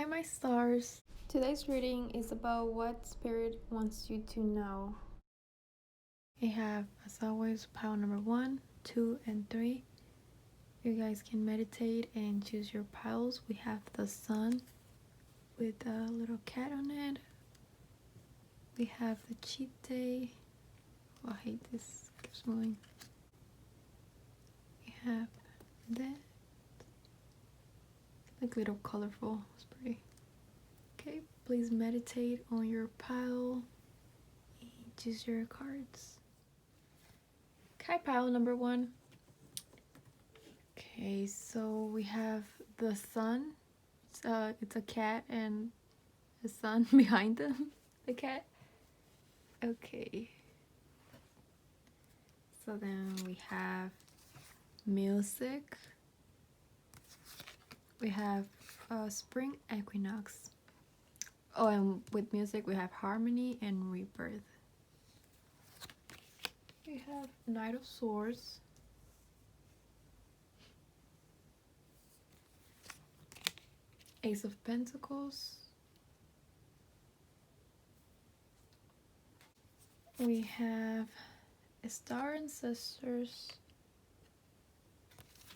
Hi, my stars. Today's reading is about what spirit wants you to know. I have, as always, pile number 1, 2, and 3. You guys can meditate and choose your piles. We have the sun with a little cat on it. We have the cheat day. Oh, I hate this. It keeps moving. We have that. Like little colorful. It's pretty. Okay, please meditate on your pile and choose your cards. Okay, pile number 1. Okay, so we have the sun. It's a cat and a sun behind them. The cat. Okay. So then we have music. We have spring equinox. Oh, and with music we have harmony and rebirth. We have Knight of Swords. Ace of Pentacles. We have Star Ancestors.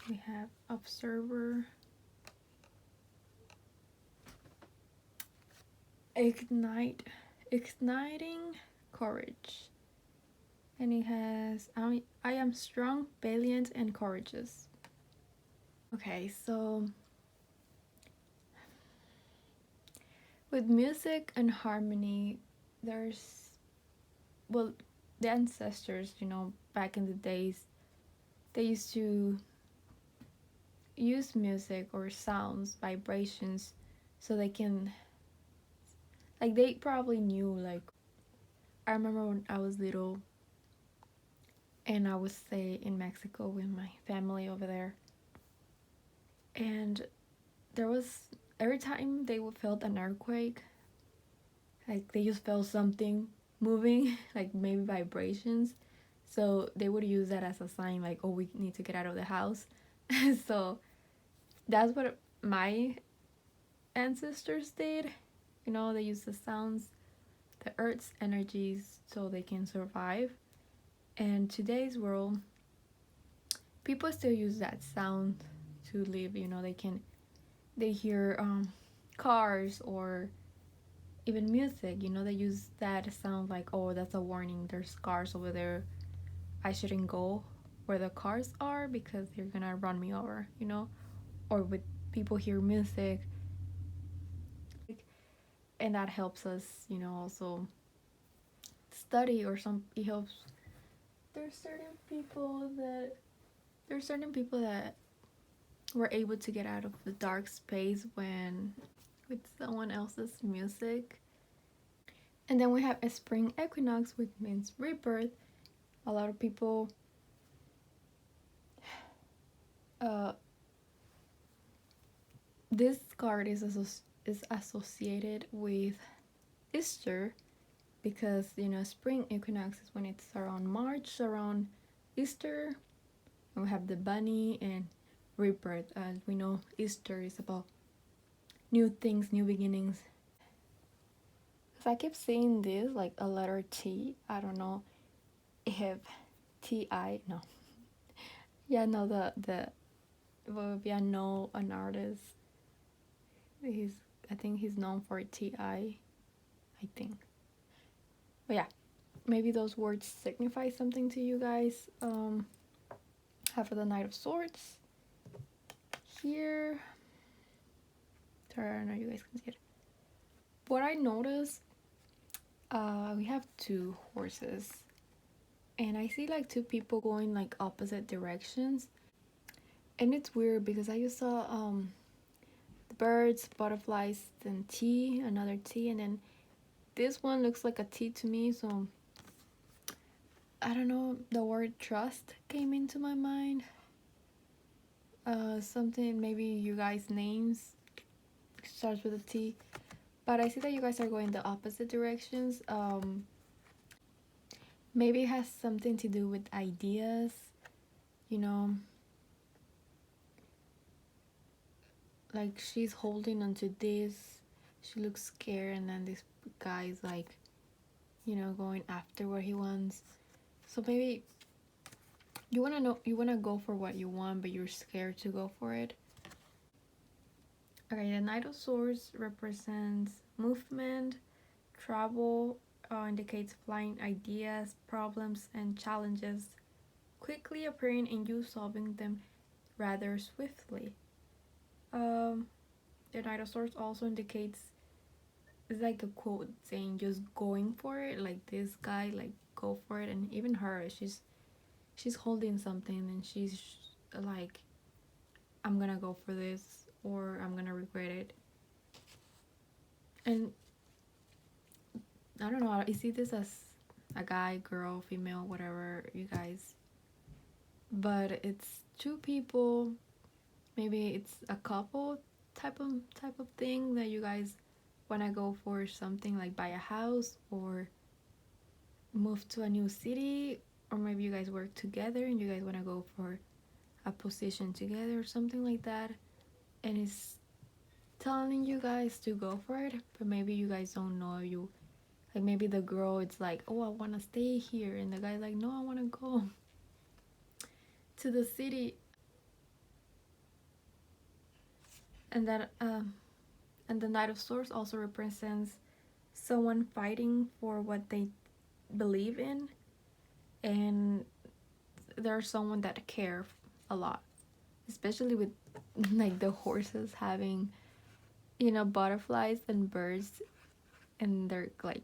We have Observer. Igniting Courage. And it has I am strong, valiant, and courageous. Okay, so with music and harmony, there's, well, the ancestors, back in the days, they used to use music or sounds, vibrations, so they can, like, they probably knew, like, I remember when I was little and I would stay in Mexico with my family over there, and there was, every time they would felt an earthquake, like they just felt something moving, like maybe vibrations, so they would use that as a sign, like, oh, we need to get out of the house. So that's what my ancestors did. They use the sounds, the earth's energies, so they can survive. And today's world, people still use that sound to live. They hear cars or even music, they use that sound, like, oh, that's a warning, there's cars over there, I shouldn't go where the cars are because they're gonna run me over. Or with people hear music, and that helps us, also study, or it helps. There's certain people that were able to get out of the dark space with someone else's music. And then we have a spring equinox, which means rebirth. A lot of people this card is associated with Easter, because spring equinox is when it's around March, around Easter, and we have the bunny, and rebirth, as we know Easter is about new things, new beginnings. Because I keep seeing this like a letter T. I don't know if T-I, no. Yeah, no, well, if you know an artist, I think he's known for T-I, I think. But yeah, maybe those words signify something to you guys. Have the Knight of Swords here. Sorry, I don't know if you guys can see it. What I noticed, we have 2 horses, and I see like 2 people going like opposite directions, and it's weird because I just saw the birds, butterflies, then T, another T, and then this one looks like a T to me, so I don't know, the word trust came into my mind. Something, maybe you guys' names starts with a T, but I see that you guys are going the opposite directions. Maybe it has something to do with ideas, like she's holding onto this. She looks scared, and then this guy's like, going after what he wants. So maybe you wanna go for what you want, but you're scared to go for it. Okay, the Knight of Swords represents movement, travel, indicates flying ideas, problems, and challenges quickly appearing and you solving them rather swiftly. Um, the Knight of Swords also indicates, it's like a quote saying just going for it, like this guy, like go for it, and even her, she's holding something and she's like, I'm gonna go for this or I'm gonna regret it. And I don't know, I see this as a guy, girl, female, whatever you guys, but it's two people, maybe it's a couple type of thing that you guys want to go for something like buy a house or move to a new city, or maybe you guys work together and you guys want to go for a position together or something like that, and it's telling you guys to go for it, but maybe you guys don't know. You like, maybe the girl, it's like, oh, I want to stay here, and the guy's like, no, I want to go to the city. And that and the Knight of Swords also represents someone fighting for what they believe in, and there's someone that care a lot, especially with like the horses having, butterflies and birds, and they're like,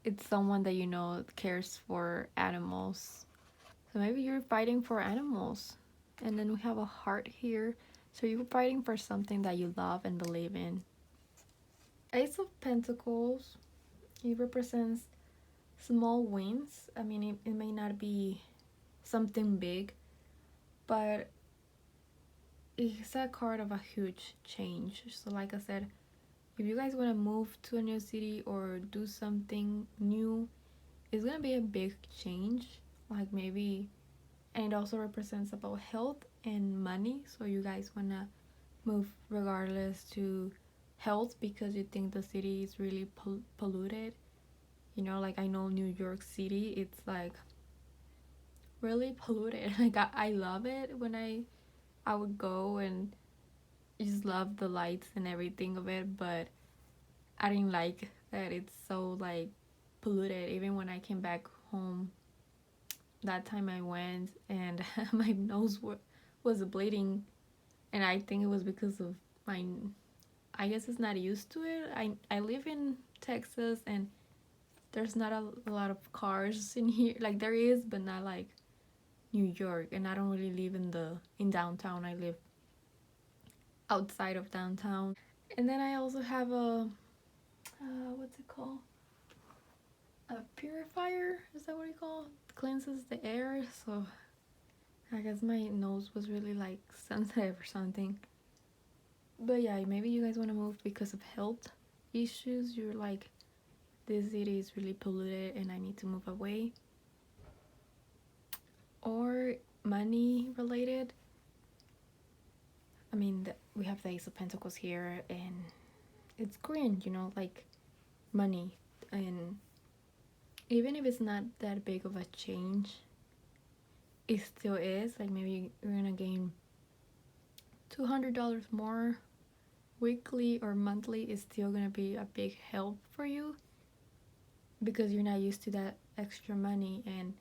it's someone that cares for animals. So maybe you're fighting for animals. And then we have a heart here, so you're fighting for something that you love and believe in. Ace of Pentacles, it represents small wins. I mean, it may not be something big, but it's a card of a huge change. So like I said, if you guys want to move to a new city or do something new, it's gonna be a big change. Like maybe, and it also represents about health and money. So you guys want to move regardless to health because you think the city is really polluted. Like I know New York City, it's like really polluted. Like I love it when I would go and just love the lights and everything of it, but I didn't like that it's so like polluted. Even when I came back home, that time I went and my nose was bleeding, and I think it was because of my, I guess it's not used to it. I live in Texas, and there's not a lot of cars in here. Like there is, but not like New York. And I don't really live in downtown. I live outside of downtown. And then I also have a what's it called? A purifier. Is that what you call it? Cleanses the air. So I guess my nose was really like sensitive or something. But yeah, maybe you guys want to move because of health issues. You're like, this city is really polluted and I need to move away. Or money related. I mean, we have the Ace of Pentacles here, and it's green, like money. And even if it's not that big of a change, it still is. Like maybe you're gonna gain $200 more weekly or monthly, is still gonna be a big help for you because you're not used to that extra money, and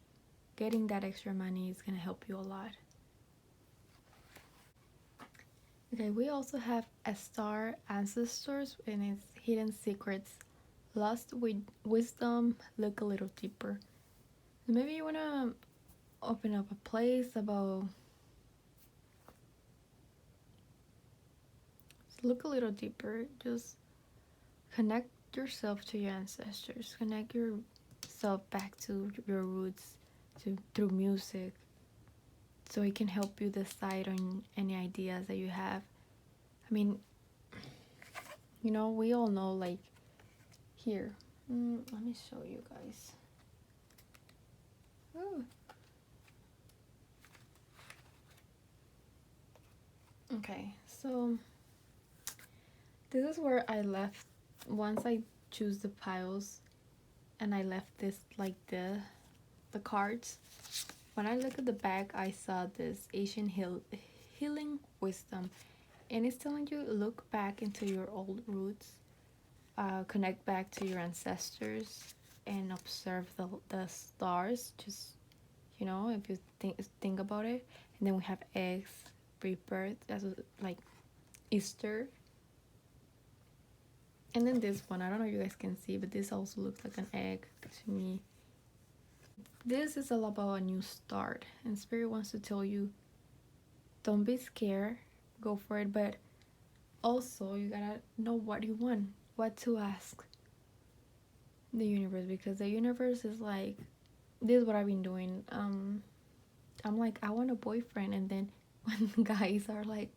getting that extra money is gonna help you a lot. Okay, we also have a star ancestors, and it's hidden secrets, lost with wisdom, look a little deeper. So maybe you wanna open up a place about, look a little deeper, just connect yourself to your ancestors, connect yourself back to your roots, through music, so it can help you decide on any ideas that you have. I mean, we all know, like here, let me show you guys. Ooh. Okay, so This is where I left once I choose the piles and I left this like the cards. When I look at the back, I saw this Asian healing wisdom, and it's telling you look back into your old roots, connect back to your ancestors, and observe the stars. Just if you think about it. And then we have eggs, rebirth, as like Easter. And then this one, I don't know if you guys can see, but this also looks like an egg to me. This is all about a new start, and Spirit wants to tell you, don't be scared, go for it, but also you gotta know what you want, what to ask the universe, because the universe is like, this is what I've been doing. I'm like, I want a boyfriend, and then when guys are like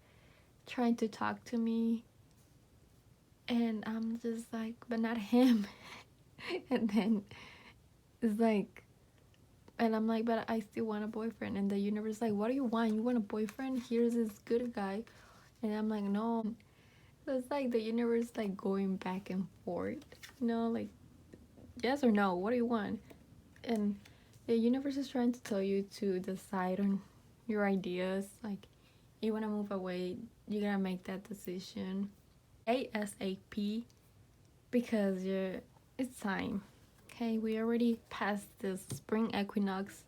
trying to talk to me, and I'm just like, but not him. And then it's like, and I'm like, but I still want a boyfriend. And the universe is like, what do you want? You want a boyfriend? Here's this good guy. And I'm like, no. So it's like the universe like going back and forth, like yes or no, what do you want? And the universe is trying to tell you to decide on your ideas. Like, you want to move away, you gotta make that decision ASAP, because it's time. Okay, we already passed the spring equinox,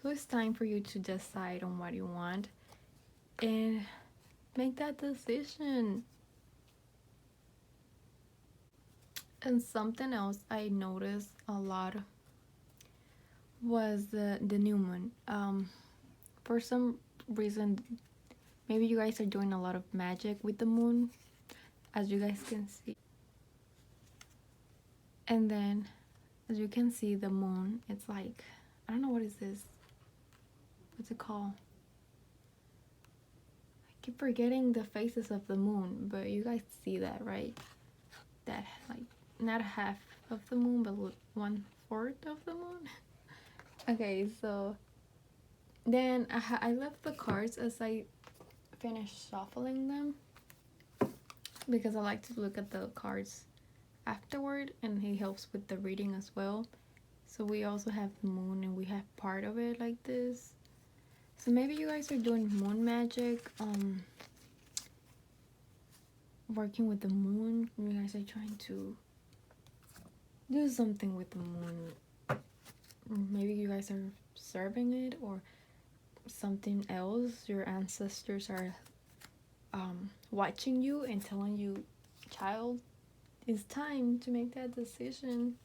so it's time for you to decide on what you want and make that decision. And something else I noticed a lot was the new moon. For some reason, maybe you guys are doing a lot of magic with the moon, as you guys can see. And then, as you can see, the moon, it's like, I don't know, what is this? What's it called? I keep forgetting the faces of the moon, but you guys see that, right? That, like, not half of the moon, but 1/4 of the moon. Okay, so then I left the cards as I finished shuffling them, because I like to look at the cards afterward, and it helps with the reading as well. So we also have the moon, and we have part of it like this. So maybe you guys are doing moon magic, working with the moon. You guys are trying to do something with the moon. Maybe you guys are serving it, or something else. Your ancestors are watching you and telling you, child, it's time to make that decision.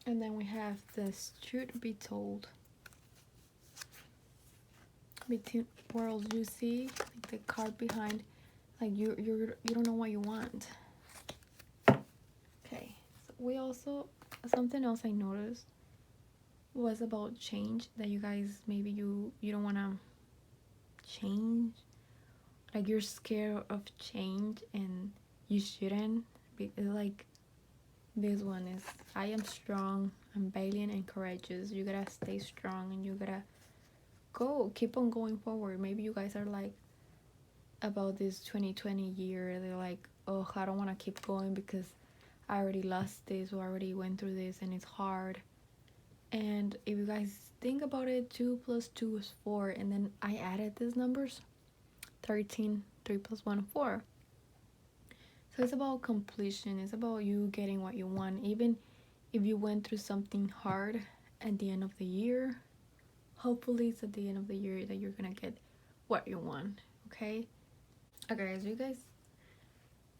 And then we have this truth be told. Between worlds, you see like the card behind, like you don't know what you want. Okay, so we also, something else I noticed was about change, that you guys, maybe you don't want to change, like you're scared of change, and you shouldn't be. Like, this one is, I am strong, I'm valiant and courageous. You gotta stay strong, and you gotta keep on going forward. Maybe you guys are like, about this 2020 year, they're like, oh, I don't want to keep going because I already lost this, or I already went through this, and it's hard. And if you guys think about it, 2 + 2 is 4, and then I added these numbers, 13, 3 + 1, 4. So it's about completion. It's about you getting what you want. Even if you went through something hard at the end of the year, hopefully it's at the end of the year that you're gonna get what you want. Okay, as you guys,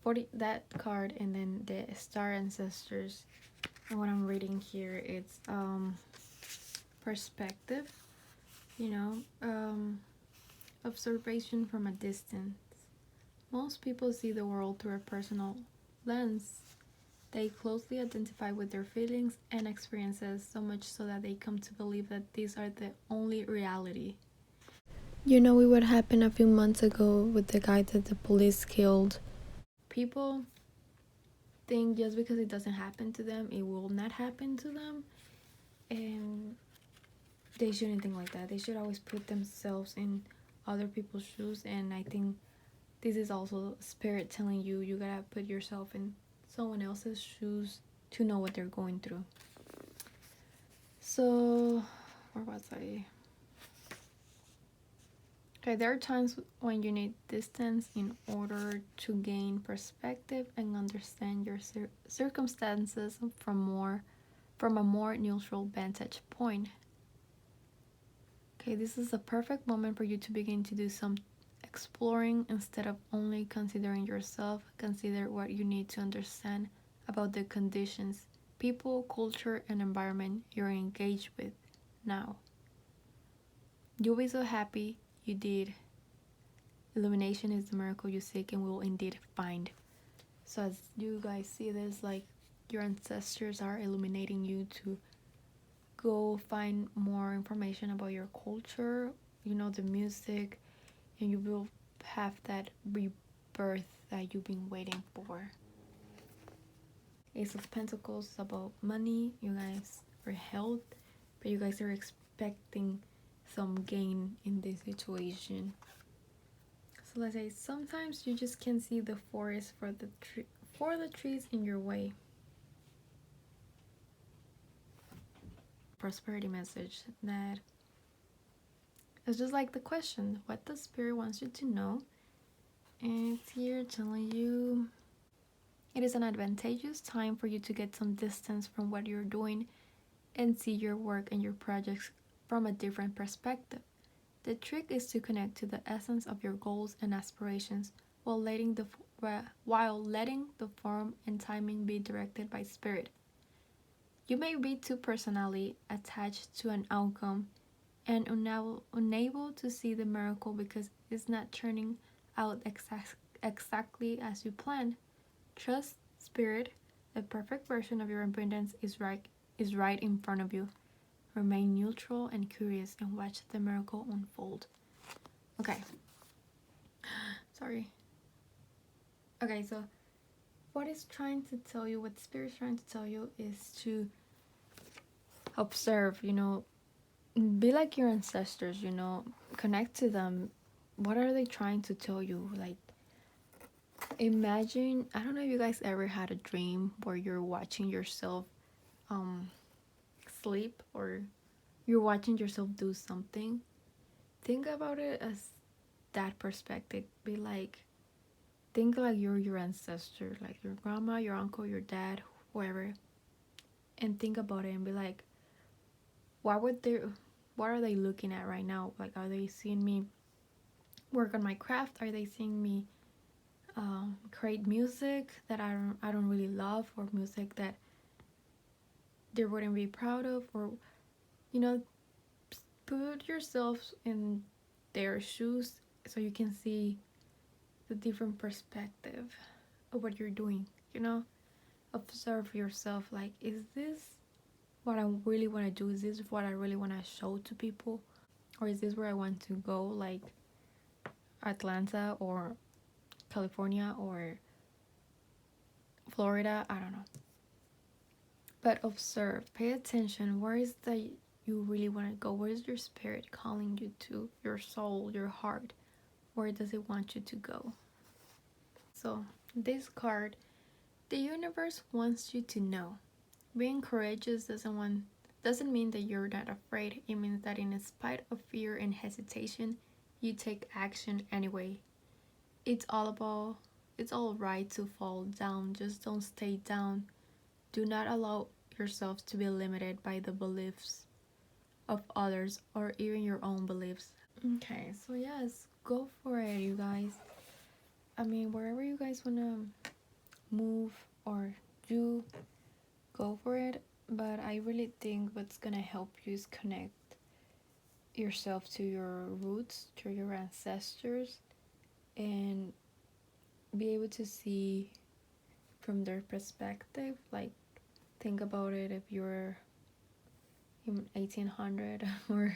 40, that card, and then the star ancestors, and what I'm reading here, it's perspective, observation from a distance. Most people see the world through a personal lens. They closely identify with their feelings and experiences, so much so that they come to believe that these are the only reality. What happened a few months ago with the guy that the police killed. People think just because it doesn't happen to them, it will not happen to them. And they shouldn't think like that. They should always put themselves in other people's shoes. And I think this is also spirit telling you you gotta put yourself in someone else's shoes to know what they're going through. So, where was I? Okay, there are times when you need distance in order to gain perspective and understand your circumstances from a more neutral vantage point. Okay, this is a perfect moment for you to begin to do some exploring instead of only considering yourself. Consider what you need to understand about the conditions, people, culture, and environment you're engaged with now. You'll be so happy you did. Illumination is the miracle you seek and will indeed find. So as you guys see this, like your ancestors are illuminating you to go find more information about your culture, the music, and you will have that rebirth that you've been waiting for. Ace of Pentacles is about money, you guys, or health, but you guys are expecting some gain in this situation. So let's say sometimes you just can't see the forest for the trees in your way. Prosperity message that it's just like the question, what the spirit wants you to know, and it's here telling you it is an advantageous time for you to get some distance from what you're doing and see your work and your projects from a different perspective. The trick is to connect to the essence of your goals and aspirations while letting the form and timing be directed by spirit. You may be too personally attached to an outcome and unable to see the miracle because it's not turning out exactly as you planned. Trust spirit, the perfect version of your abundance is right in front of you. Remain neutral and curious and watch the miracle unfold. Okay. Sorry. Okay, so what it's trying to tell you, what Spirit's trying to tell you is to observe, be like your ancestors, connect to them. What are they trying to tell you? Like, imagine, I don't know if you guys ever had a dream where you're watching yourself sleep or you're watching yourself do something. Think about it as that perspective. Be like, think like you're your ancestor, like your grandma, your uncle, your dad, whoever, and think about it and be like, what are they looking at right now? Like, are they seeing me work on my craft? Are they seeing me create music that I don't really love, or music that they wouldn't be proud of? Or put yourself in their shoes so you can see the different perspective of what you're doing. Observe yourself, like, is this what I really want to do? Is this what I really want to show to people? Or is this where I want to go, like Atlanta or California or Florida? I don't know. But observe, pay attention. Where is that you really want to go? Where is your spirit calling you to? Your soul, your heart. Where does it want you to go? So this card, the universe wants you to know. Being courageous doesn't mean that you're not afraid. It means that in spite of fear and hesitation, you take action anyway. It's all right to fall down. Just don't stay down. Do not allow yourself to be limited by the beliefs of others or even your own beliefs. Okay, so yes, go for it, you guys. I mean, wherever you guys want to move or do, go for it. But I really think what's gonna help you is connect yourself to your roots, to your ancestors, and be able to see from their perspective. Like, think about it, if you're in 1800 or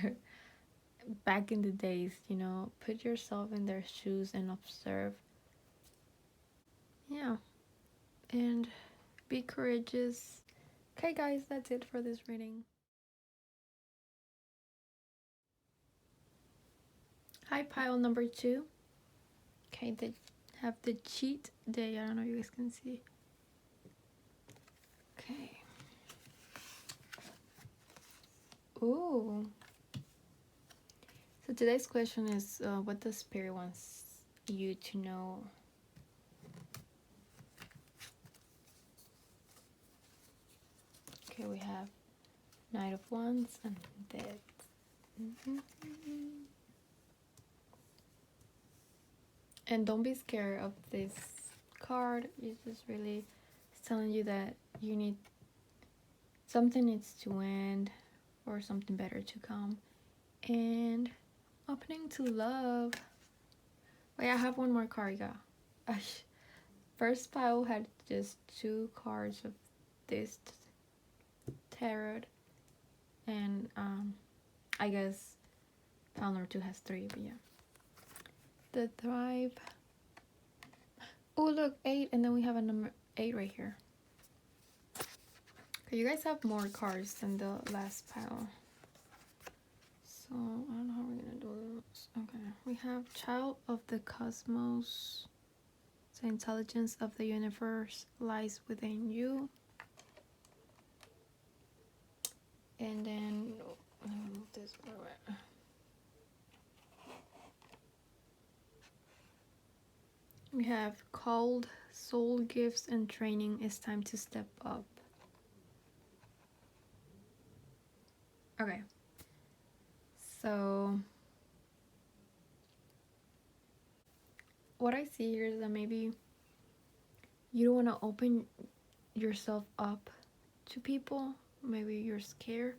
back in the days, put yourself in their shoes and observe. Yeah, and be courageous. Okay, guys, that's it for this reading. Hi, pile number 2. Okay, have the cheat day. I don't know if you guys can see. Okay. Ooh. So today's question is what the spirit wants you to know. Okay, we have Knight of Wands and Death. And don't be scared of this card. It's just really telling you that you need something needs to end or something better to come. And opening to love. Wait, I have one more card, yeah. First pile had just 2 cards of this tarot, and I guess pile number 2 has 3, but yeah. The Thrive. Oh look, 8, and then we have a number 8 right here. Okay, you guys have more cards than the last pile. So I don't know how we're gonna do this. Okay, we have Child of the Cosmos. The intelligence of the universe lies within you. And then let me move this away. We have called soul gifts and training. It's time to step up. Okay. So what I see here is that maybe you don't want to open yourself up to people. Maybe you're scared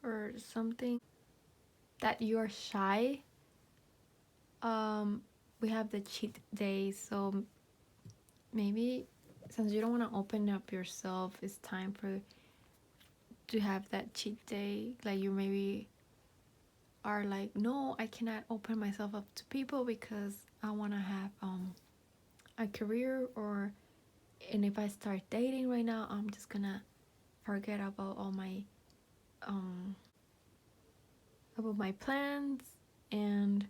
or something, that you're shy. We have the cheat day, so maybe since you don't want to open up yourself, it's time to have that cheat day. Like you maybe are like, no, I cannot open myself up to people because I want to have a career, and if I start dating right now, I'm just gonna forget about all my about my plans. And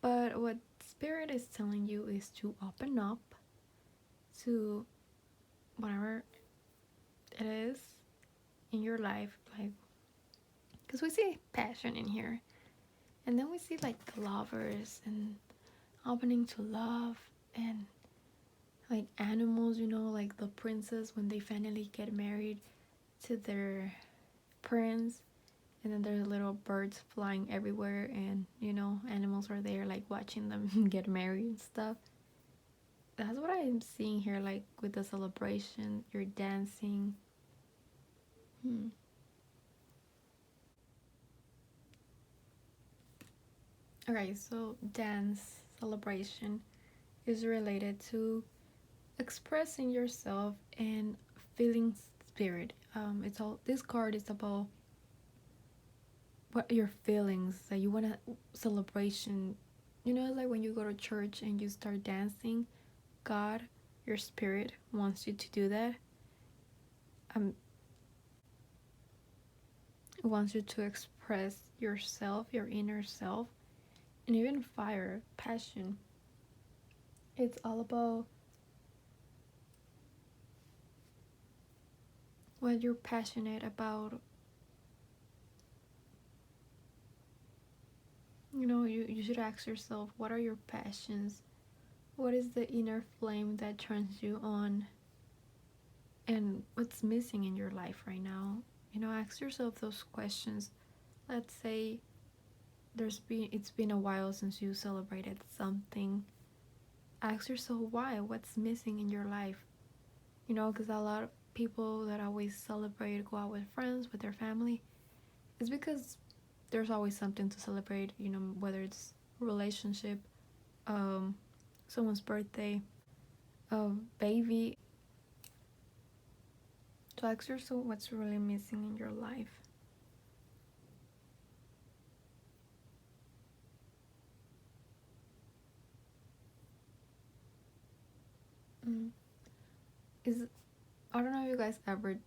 but what spirit is telling you is to open up to whatever it is in your life, like, because we see passion in here, and then we see like the lovers and opening to love, and like animals, you know, like the princess when they finally get married to their prince, and then there's little birds flying everywhere, and you know, animals are there like watching them get married and stuff. That's what I'm seeing here, like with the celebration, you're dancing. Okay, so dance celebration is related to expressing yourself and feeling spirit. It's all, this card is about what your feelings that you want to celebration. You know, like when you go to church and you start dancing, God, your spirit wants you to do that. It wants you to express yourself, your inner self, and even fire, passion. It's all about what you're passionate about. You know, you should ask yourself, what are your passions? What is the inner flame that turns you on? And what's missing in your life right now? You know, ask yourself those questions. Let's say it's been a while since you celebrated something. Ask yourself why. What's missing in your life? You know, because a lot of people that always celebrate, go out with friends, with their family, it's because there's always something to celebrate. You know, whether it's a relationship, someone's birthday, a baby. So ask yourself what's really missing in your life. Is I don't know if you guys ever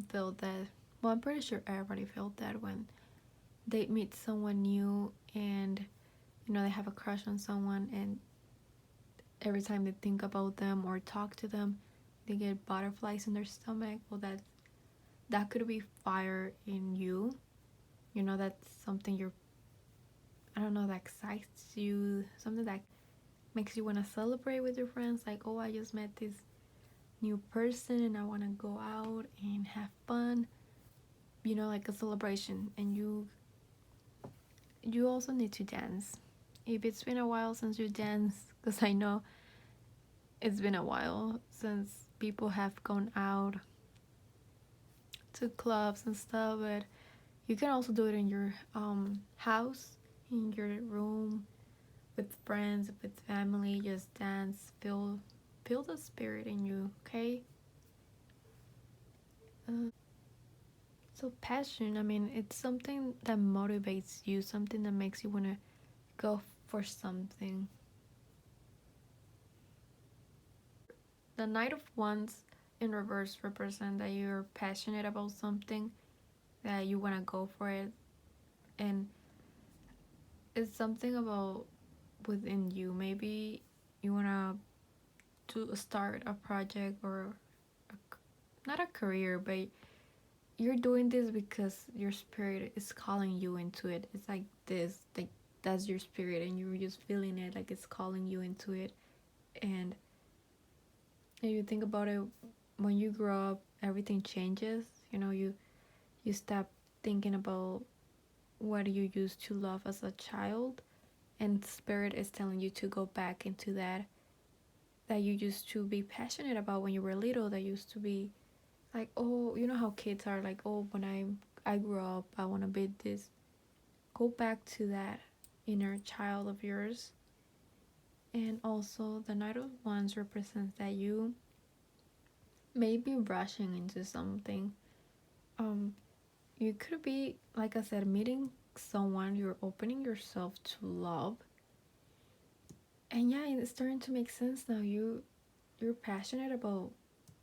felt that. Well, I'm pretty sure everybody felt that when they meet someone new and you know they have a crush on someone, and every time they think about them or talk to them, they get butterflies in their stomach. Well, that could be fire in you. You know, that's something you're, I don't know, that excites you, something that makes you want to celebrate with your friends. Like, oh, I just met this new person and I want to go out and have fun. You know, like a celebration. And you also need to dance. If it's been a while since you danced, because I know it's been a while since people have gone out to clubs and stuff, but you can also do it in your house, in your room, with friends, with family. Just dance, feel the spirit in you. Okay. So passion, I mean, it's something that motivates you, something that makes you want to go for something. The Knight of Wands in reverse represent that you're passionate about something, that you want to go for it, and it's something about within you. Maybe you want to start a project or a, not a career, but you're doing this because your spirit is calling you into it. It's like this, like that's your spirit, and you're just feeling it, like it's calling you into it. And if you think about it, when you grow up, everything changes. You know, you stop thinking about what you used to love as a child, and spirit is telling you to go back into that you used to be passionate about when you were little, that used to be like, oh, you know how kids are like, oh, when I grow up, I want to be this. Go back to that inner child of yours. And also the Knight of Wands represents that you may be rushing into something. um you could be, like I said, meeting someone you're opening yourself to love. And yeah, it's starting to make sense now. You're passionate about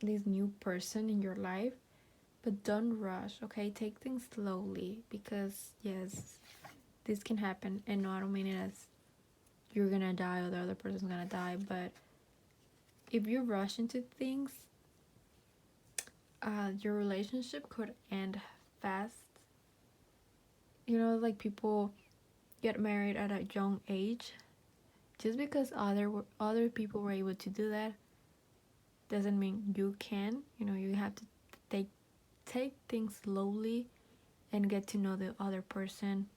this new person in your life, but don't rush. Okay, take things slowly, because yes, this can happen. And no, I don't mean it as you're gonna die or the other person's gonna die, but if you rush into things, your relationship could end fast. You know, like people get married at a young age. Just because other people were able to do that doesn't mean you can. You know, you have to take take things slowly and get to know the other person.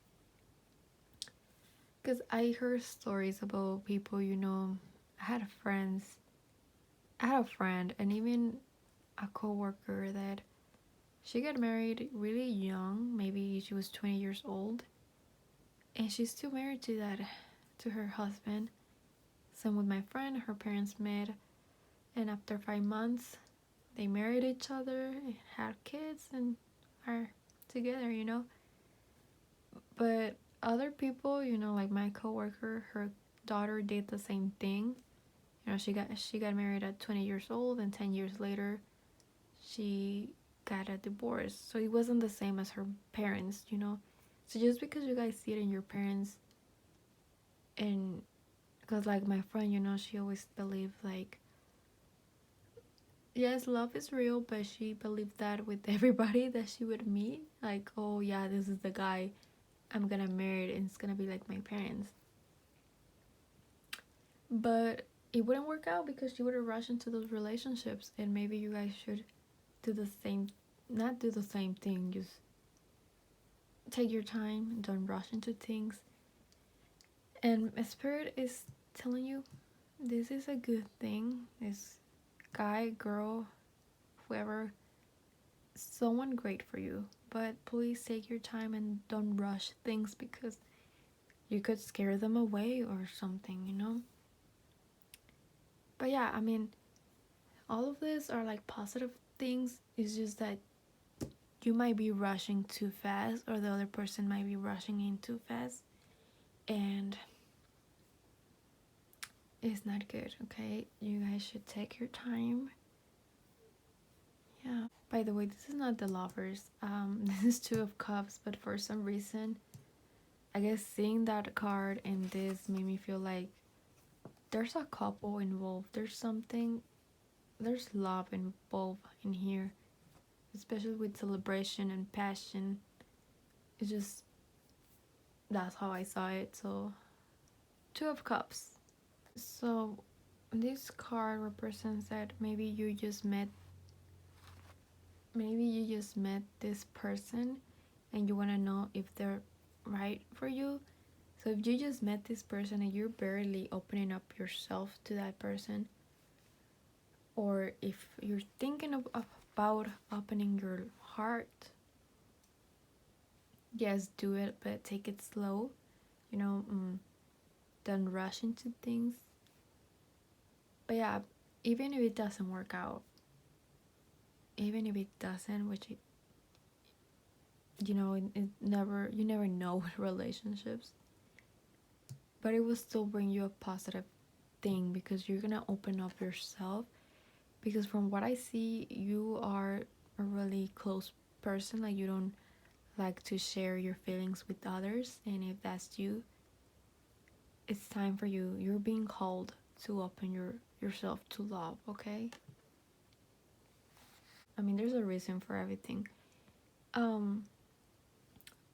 Because I heard stories about people, you know, I had friends, I had a friend, and even a coworker that she got married really young. Maybe she was 20 years old, and she's still married to her husband. Same with my friend, her parents met, and after 5 months, they married each other, had kids, and are together, you know. But other people, you know, like my coworker, her daughter did the same thing. You know, she got married at 20 years old, and 10 years later, she got a divorce. So it wasn't the same as her parents, you know. So just because you guys see it in your parents, and because like my friend, you know, she always believed like, yes, love is real, but she believed that with everybody that she would meet, like, oh yeah, this is the guy I'm gonna marry, and it's gonna be like my parents. But it wouldn't work out because she would have rushed into those relationships, and maybe you guys should do the same, not do the same thing, just take your time, don't rush into things. And spirit is telling you this is a good thing. This guy, girl, whoever, someone great for you. But please take your time and don't rush things, because you could scare them away or something, you know? But yeah, I mean, all of this are like positive things. It's just that you might be rushing too fast, or the other person might be rushing in too fast, and it's not good. Okay, you guys should take your time. Yeah, by the way, this is not the Lovers. This is Two of Cups, but for some reason, I guess seeing that card and this made me feel like there's a couple involved. There's love involved in here, especially with celebration and passion. It's just, that's how I saw it. So, Two of Cups. So, this card represents that maybe you just met this person and you want to know if they're right for you. So if you just met this person and you're barely opening up yourself to that person, or if you're thinking about opening your heart, yes, do it, but take it slow. You know, don't rush into things. But yeah, even if it doesn't work out, even if it doesn't, which it never, you never know with relationships, but it will still bring you a positive thing because you're gonna open up yourself. Because from what I see, you are a really close person. Like, you don't like to share your feelings with others, and if that's you, it's time for you. You're being called to open yourself to love. Okay. I mean, there's a reason for everything. um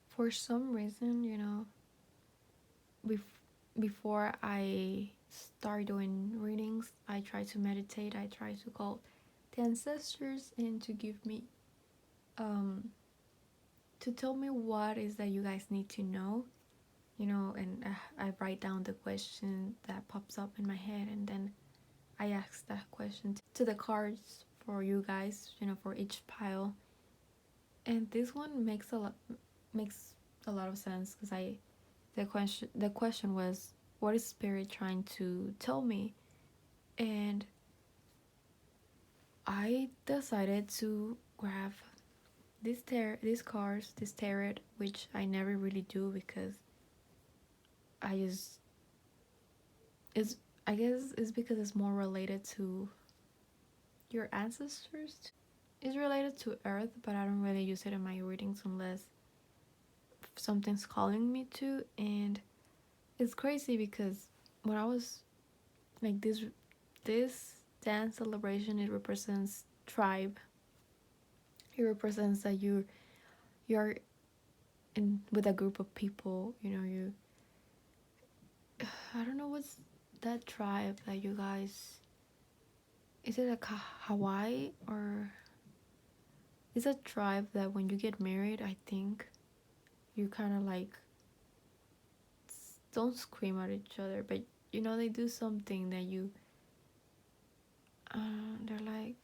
for some reason, before I start doing readings, I try to meditate. I try to call the ancestors and to give me um to tell me what is that you guys need to know, and I write down the question that pops up in my head, and then I ask that question to the cards for you guys, for each pile. And this one makes a lot of sense because I the question was, what is spirit trying to tell me? And I decided to grab these cards, this tarot, which I never really do because I just is I guess it's because it's more related to your ancestors. It's related to Earth, but I don't really use it in my readings unless something's calling me to. And it's crazy because when I was like this dance celebration, it represents tribe. It represents that you're in with a group of people. I don't know what's that tribe that you guys. Is it like Hawaii, or is a tribe that when you get married, I think you kind of like don't scream at each other, but they do something that you. They're like,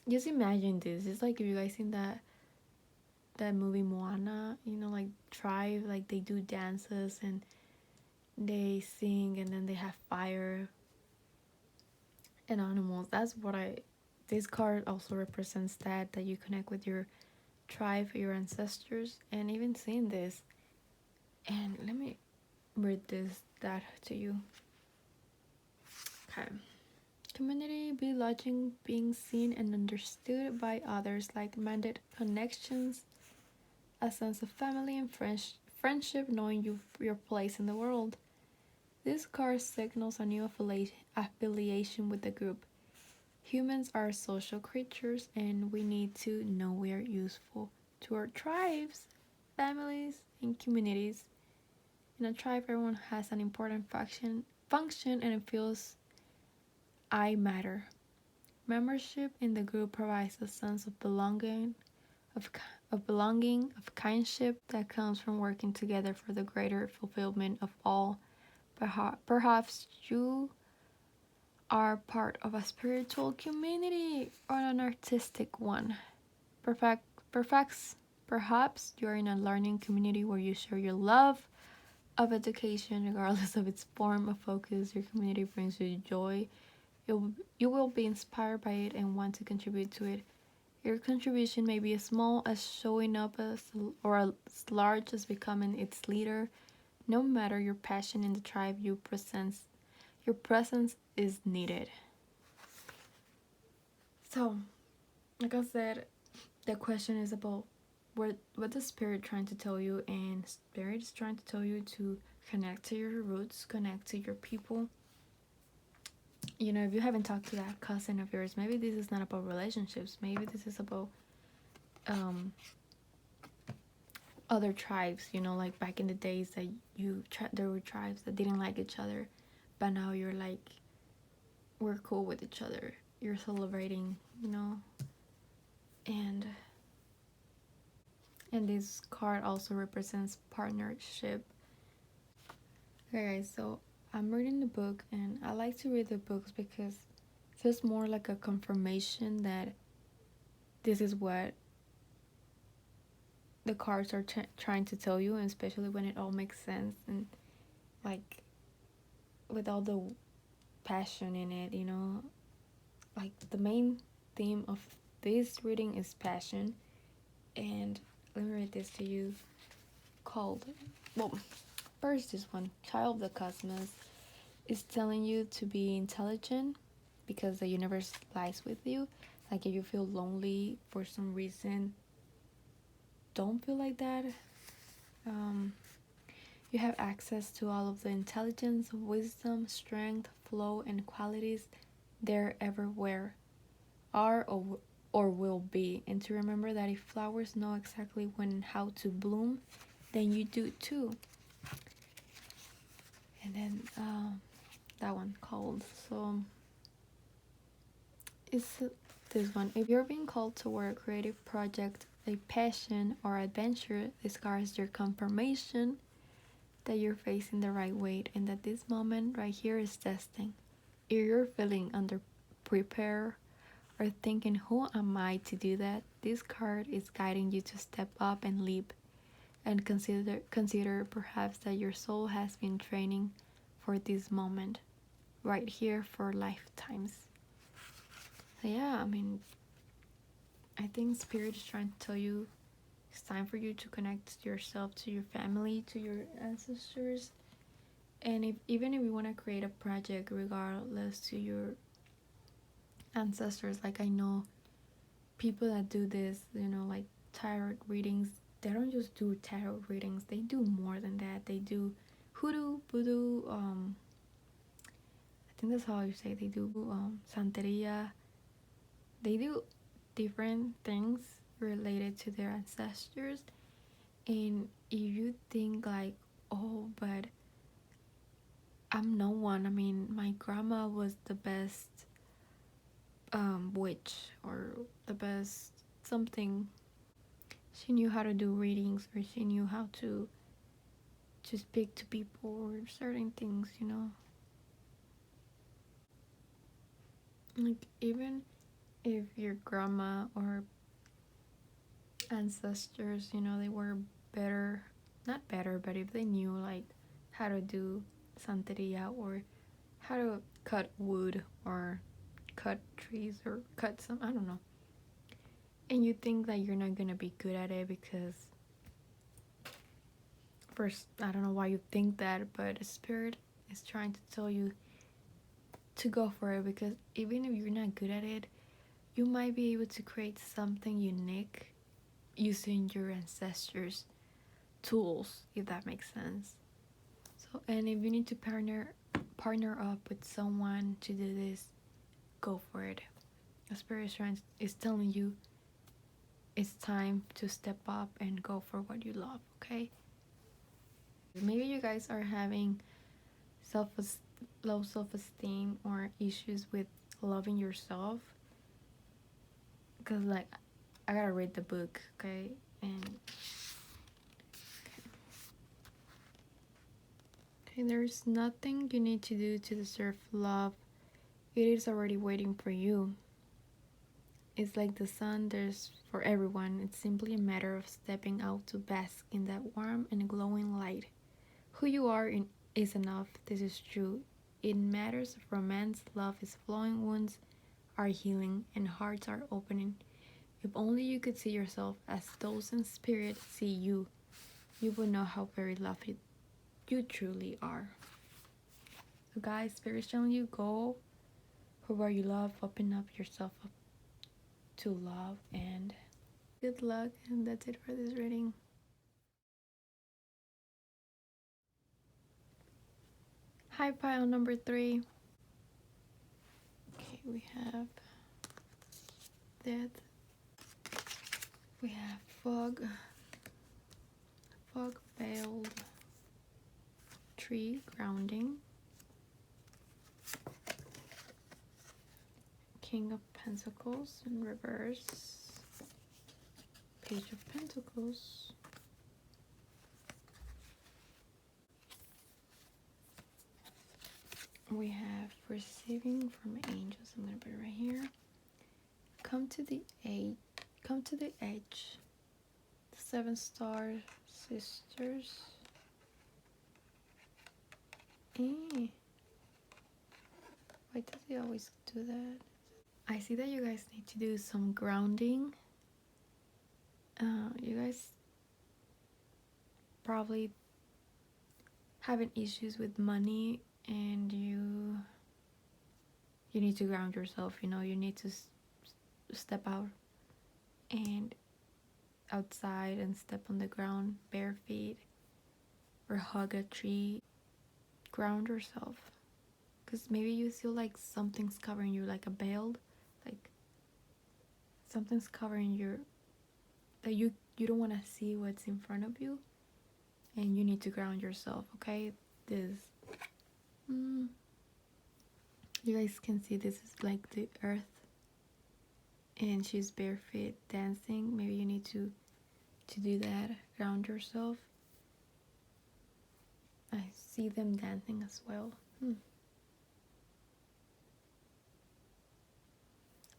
just imagine this. It's like if you guys seen that movie Moana, like tribe, like they do dances and they sing and then they have fire and animals. That's what this card also represents that you connect with your tribe, your ancestors. And even seeing this, and let me read that to you. Okay. Community, belonging, being seen and understood by others, like-minded connections, a sense of family and friendship, knowing your place in the world. This card signals a new affiliation with the group. Humans are social creatures and we need to know we are useful to our tribes, families, and communities. In a tribe, everyone has an important function and it feels I matter. Membership in the group provides a sense of belonging, of kindship that comes from working together for the greater fulfillment of all. Perhaps you are part of a spiritual community or an artistic one. Perfect, perfects. Perhaps you're in a learning community where you share your love of education, regardless of its form of focus. Your community brings you joy. You will be inspired by it and want to contribute to it. Your contribution may be as small as showing up or as large as becoming its leader. No matter your passion in the tribe your presence is needed. So, like I said, the question is about what the spirit trying to tell you, and spirit is trying to tell you to connect to your roots, connect to your people. You know, if you haven't talked to that cousin of yours, maybe this is not about relationships, maybe this is about um other tribes, you know, like back in the days that there were tribes that didn't like each other, but now you're like, we're cool with each other, you're celebrating, you know. And this card also represents partnership. Okay guys, so I'm reading the book, and I like to read the books because it feels more like a confirmation that this is what the cards are trying to tell you, and especially when it all makes sense, and like with all the passion in it, you know. Like the main theme of this reading is passion. And let me read this to you. Called, well, first this one, Child of the Cosmos, is telling you to be intelligent because the universe lies with you. Like if you feel lonely for some reason, don't feel like that. You have access to all of the intelligence, wisdom, strength, flow, and qualities there everywhere are or will be. And to remember that if flowers know exactly when and how to bloom, then you do too. And then that one called, so it's this one. If you're being called toward a creative project, a passion, or adventure, this card is your confirmation that you're facing the right weight and that this moment right here is testing. If you're feeling underprepared or thinking, who am I to do that? This card is guiding you to step up and leap, and consider perhaps that your soul has been training for this moment right here for lifetimes. So yeah, I mean, I think spirit is trying to tell you it's time for you to connect yourself to your family, to your ancestors. And even if you want to create a project regardless to your ancestors, like I know people that do this, you know, like tarot readings, they don't just do tarot readings, they do more than that. They do hoodoo, voodoo, I think that's how you say, they do santeria, they do different things related to their ancestors. And if you think like, oh, but I'm no one, I mean, my grandma was the best witch, or the best something, she knew how to do readings, or she knew how to speak to people or certain things, you know. Like even if your grandma or ancestors, you know, they were better, not better, but if they knew like how to do santeria, or how to cut wood, or cut trees, or cut some, I don't know, and you think that you're not gonna be good at it because first, I don't know why you think that, but spirit is trying to tell you to go for it, because even if you're not good at it, you might be able to create something unique using your ancestors' tools, if that makes sense. So, and if you need to partner up with someone to do this, go for it. The spirit is telling you it's time to step up and go for what you love, okay? Maybe you guys are having low self-esteem or issues with loving yourself, because like I gotta read the book, okay? And okay, there's nothing you need to do to deserve love. It is already waiting for you. It's like the sun, there's for everyone. It's simply a matter of stepping out to bask in that warm and glowing light. Who you are is enough. This is true. In matters of romance, love is flowing, wounds are healing, and hearts are opening. If only you could see yourself as those in spirit see you, you would know how very lovely you truly are. So guys, spirit is telling you, go for where you love, open up yourself up to love, and Good luck, and that's it for this reading. High pile number 3. Okay, we have death. We have fog veiled, tree, grounding, King of Pentacles in reverse, Page of Pentacles, we have receiving from angels. I'm gonna put it right here. Come to the edge, 7-star sisters. Why does he always do that? I see that you guys need to do some grounding. You guys probably having issues with money, and you need to ground yourself. You know, you need to step out and outside and step on the ground bare feet, or hug a tree. Ground yourself, because maybe you feel like something's covering you, like a veil, like something's covering your, that you don't want to see what's in front of you, and you need to ground yourself. Okay, this you guys can see this is like the earth, and she's bare feet dancing. Maybe you need to do that. Ground yourself. I see them dancing as well.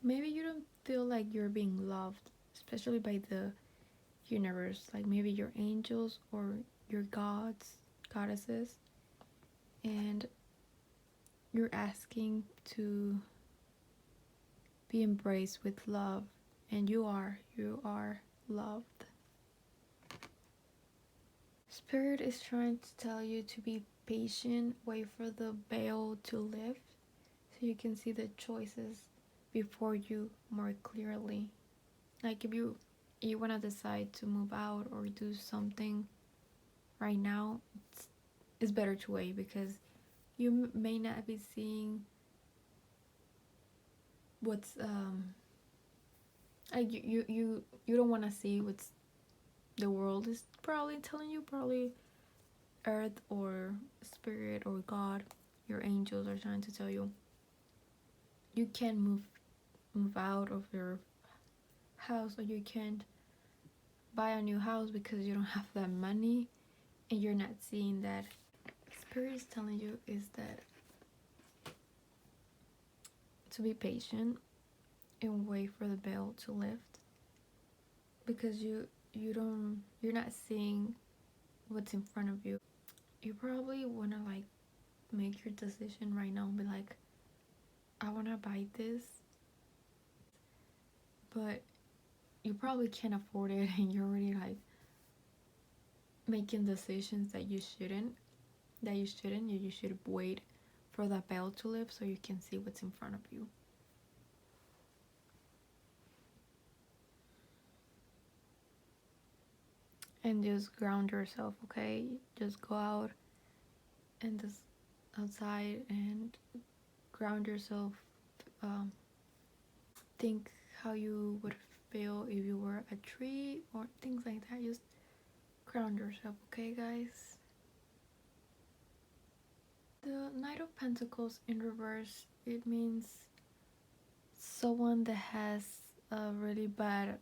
Maybe you don't feel like you're being loved, especially by the universe, like maybe your angels or your goddesses, and you're asking to be embraced with love, and you are loved. Spirit is trying to tell you to be patient, wait for the veil to lift so you can see the choices before you more clearly. Like if you want to decide to move out or do something right now, it's better to wait, because you may not be seeing what's like you don't want to see what's the world is probably telling you. Probably earth or spirit or God, your angels are trying to tell you you can't move out of your house, or you can't buy a new house because you don't have that money, and you're not seeing that. Spirit is telling you is that to be patient and wait for the veil to lift, because you're not seeing what's in front of you. You probably want to like make your decision right now and be like, I want to buy this, but you probably can't afford it, and you're already like making decisions that you shouldn't. You should wait for that veil to lift so you can see what's in front of you. And just ground yourself, okay? Just go out and just outside and ground yourself. Think how you would feel if you were a tree or things like that. Just ground yourself, okay, guys? The Knight of Pentacles in reverse, it means someone that has a really bad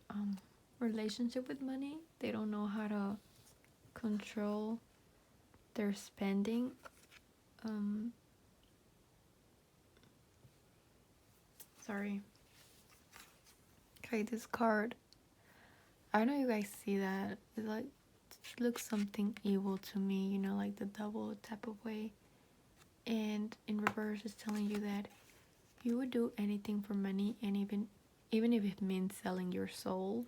relationship with money. They don't know how to control their spending. Sorry. Okay, this card, I know you guys see that. It's like, it looks something evil to me, you know, like the devil type of way. And in reverse, it's telling you that you would do anything for money, and even if it means selling your soul.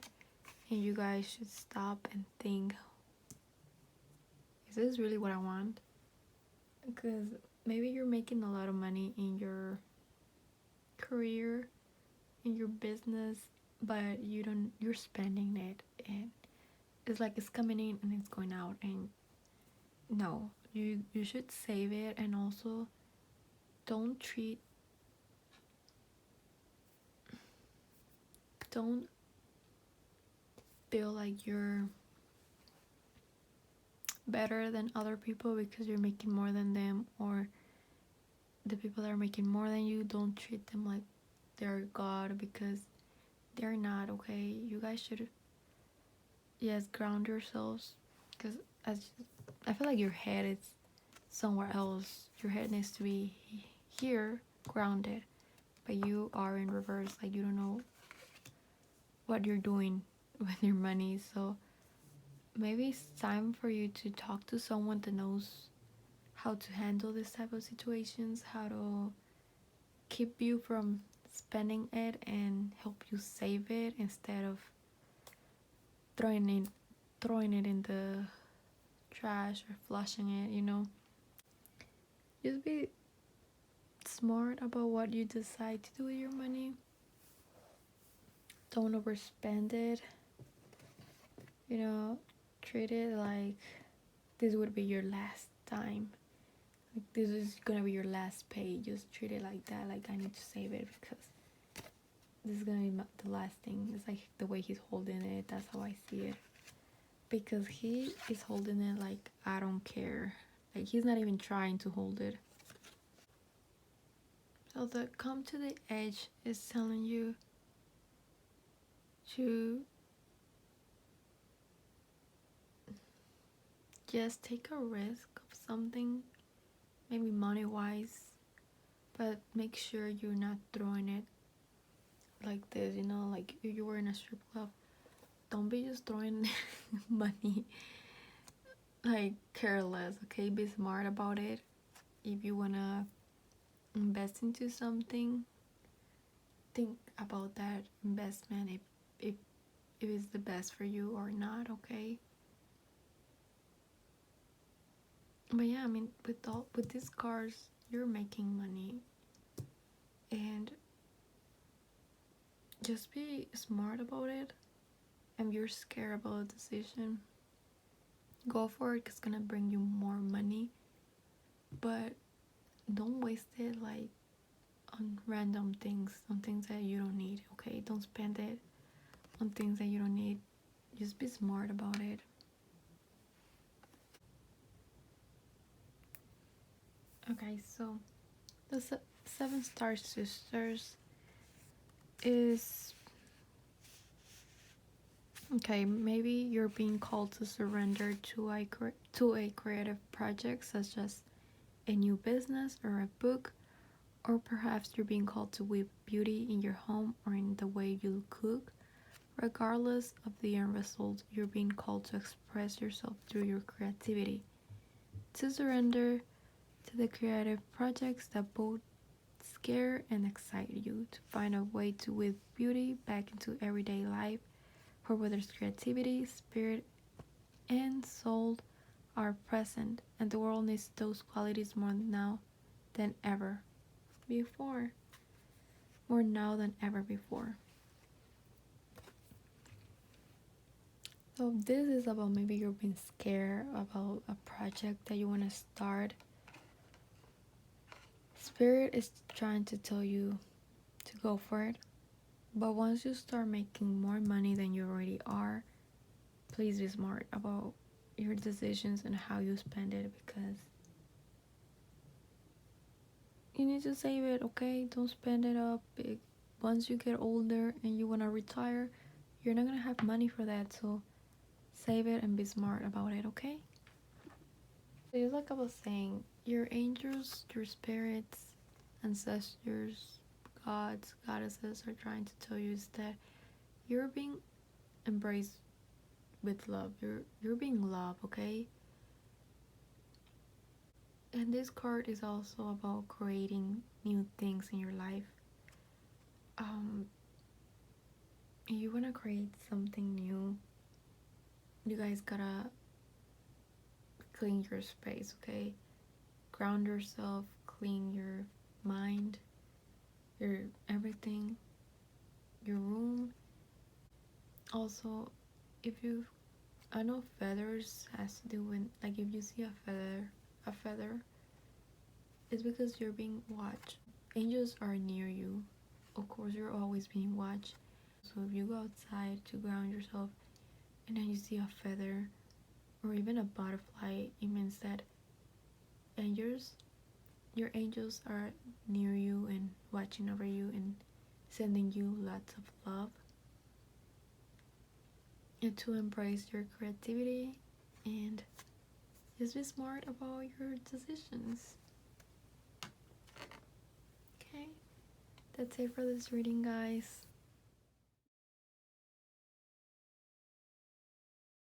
And you guys should stop and think, is this really what I want? Because maybe you're making a lot of money in your career, in your business, but you're spending it, and it's like it's coming in and it's going out. And no, you should save it. And also don't treat don't feel like you're better than other people because you're making more than them, or the people that are making more than you, don't treat them like they're God, because they're not. Okay, you guys should, yes, ground yourselves, because as I feel like your head is somewhere else. Your head needs to be here, grounded, but you are in reverse. Like you don't know what you're doing with your money. So maybe it's time for you to talk to someone that knows how to handle this type of situations, how to keep you from spending it and help you save it instead of throwing it throwing it in the trash or flushing it, just be smart about what you decide to do with your money. Don't overspend it, you know treat it like this would be your last time, like this is gonna be your last pay. Just treat it like that, like I need to save it because this is gonna be the last thing. It's like the way he's holding it, that's how I see it, because he is holding it like I don't care, like he's not even trying to hold it. So the come to the edge is telling you to just take a risk of something, maybe money wise, but make sure you're not throwing it like this, like if you were in a strip club. Don't be just throwing money like careless, okay? Be smart about it. If you wanna invest into something, think about that investment, if it's the best for you or not, okay? But yeah, I mean, with these cars, you're making money, and just be smart about it. And if you're scared about a decision, go for it, 'cause it's gonna bring you more money, but don't waste it like on random things, on things that you don't need, okay? Don't spend it on things that you don't need. Just be smart about it. Okay, so the seven star sisters is, okay, maybe you're being called to surrender to a creative project, such as a new business or a book, or perhaps you're being called to weave beauty in your home or in the way you cook. Regardless of the end result, you're being called to express yourself through your creativity, to surrender to the creative projects that both scare and excite you, to find a way to weave beauty back into everyday life, for whether it's creativity, spirit, and soul are present, and the world needs those qualities more now than ever before. More now than ever before. So this is about maybe you're being scared about a project that you want to start. Spirit is trying to tell you to go for it. But once you start making more money than you already are, please be smart about your decisions and how you spend it, because you need to save it, okay? Don't spend it up. Once you get older and you want to retire, you're not going to have money for that. So save it and be smart about it, okay? So just like I was saying, your angels, your spirits, ancestors, gods, goddesses are trying to tell you is that you're being embraced with love. You're being loved, okay? And this card is also about creating new things in your life. You want to create something new, you guys gotta clean your space, okay? Ground yourself, clean your mind, your everything, your room, Also, if you, I know feathers has to do with, like, if you see a feather, it's because you're being watched. Angels are near you. Of course, you're always being watched. So if you go outside to ground yourself and then you see a feather or even a butterfly, it means that angels, your angels are near you and watching over you and sending you lots of love, and to embrace your creativity and just be smart about your decisions. Okay, that's it for this reading, guys.